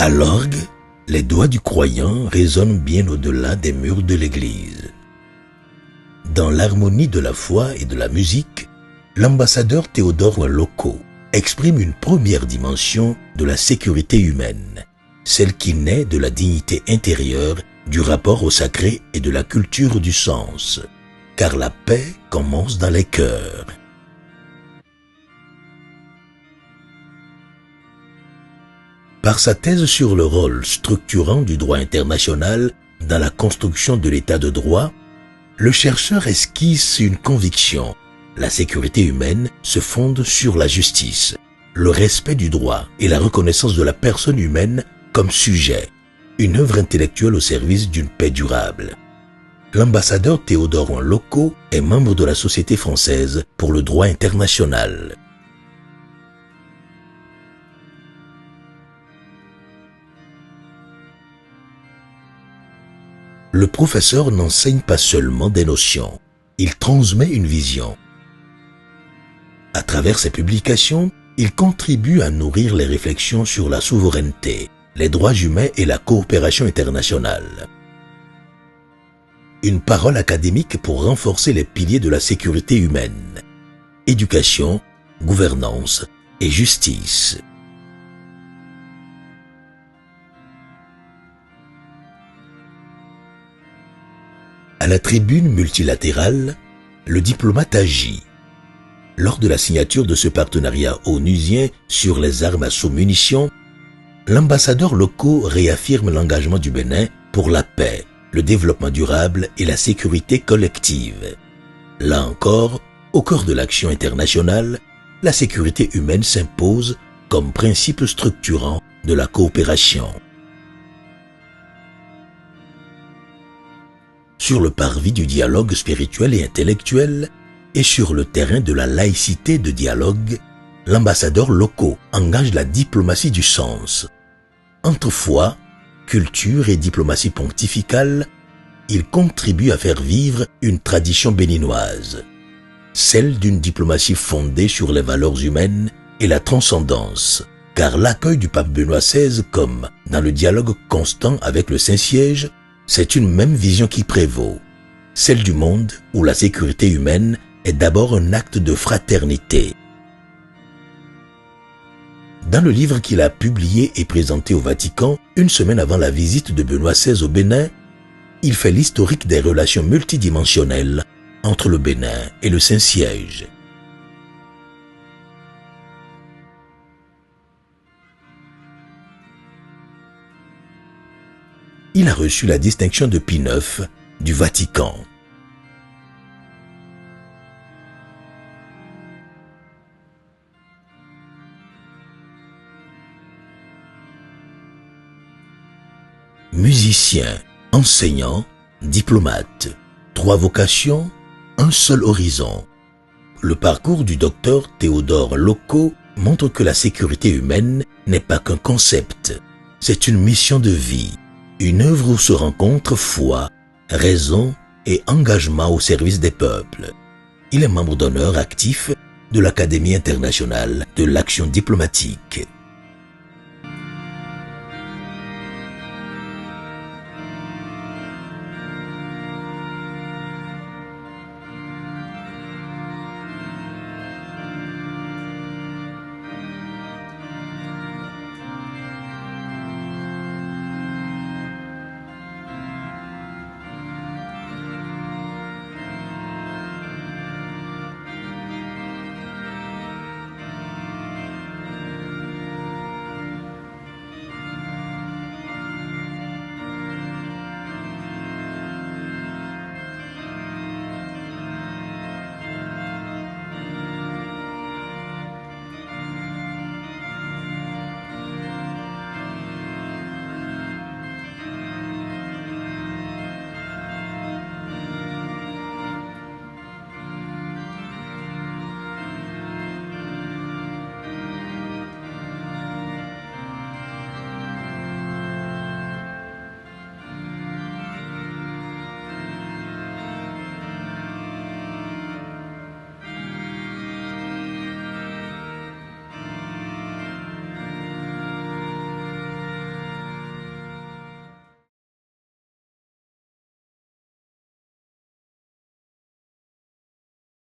À l'orgue, les doigts du croyant résonnent bien au-delà des murs de l'église. Dans l'harmonie de la foi et de la musique, l'ambassadeur Théodore Waloko exprime une première dimension de la sécurité humaine, celle qui naît de la dignité intérieure, du rapport au sacré et de la culture du sens, car la paix commence dans les cœurs. Par sa thèse sur le rôle structurant du droit international dans la construction de l'état de droit, le chercheur esquisse une conviction. La sécurité humaine se fonde sur la justice, le respect du droit et la reconnaissance de la personne humaine comme sujet, une œuvre intellectuelle au service d'une paix durable. L'ambassadeur Théodore Waloko est membre de la Société française pour le droit international. Le professeur n'enseigne pas seulement des notions, il transmet une vision. À travers ses publications, il contribue à nourrir les réflexions sur la souveraineté, les droits humains et la coopération internationale. Une parole académique pour renforcer les piliers de la sécurité humaine, éducation, gouvernance et justice. À la tribune multilatérale, le diplomate agit. Lors de la signature de ce partenariat onusien sur les armes à sous-munitions, l'ambassadeur Loko réaffirme l'engagement du Bénin pour la paix, le développement durable et la sécurité collective. Là encore, au cœur de l'action internationale, la sécurité humaine s'impose comme principe structurant de la coopération. Sur le parvis du dialogue spirituel et intellectuel et sur le terrain de la laïcité de dialogue, l'ambassadeur Loko engage la diplomatie du sens. Entre foi, culture et diplomatie pontificale, il contribue à faire vivre une tradition béninoise, celle d'une diplomatie fondée sur les valeurs humaines et la transcendance, car l'accueil du pape Benoît XVI comme dans le dialogue constant avec le Saint-Siège, c'est une même vision qui prévaut, celle du monde où la sécurité humaine est d'abord un acte de fraternité. Dans le livre qu'il a publié et présenté au Vatican une semaine avant la visite de Benoît XVI au Bénin, il fait l'historique des relations multidimensionnelles entre le Bénin et le Saint-Siège. Il a reçu la distinction de Pie IX du Vatican. Musicien, enseignant, diplomate, 3 vocations, un seul horizon. Le parcours du docteur Théodore Loko montre que la sécurité humaine n'est pas qu'un concept, c'est une mission de vie. Une œuvre où se rencontrent foi, raison et engagement au service des peuples. Il est membre d'honneur actif de l'Académie internationale de l'action diplomatique.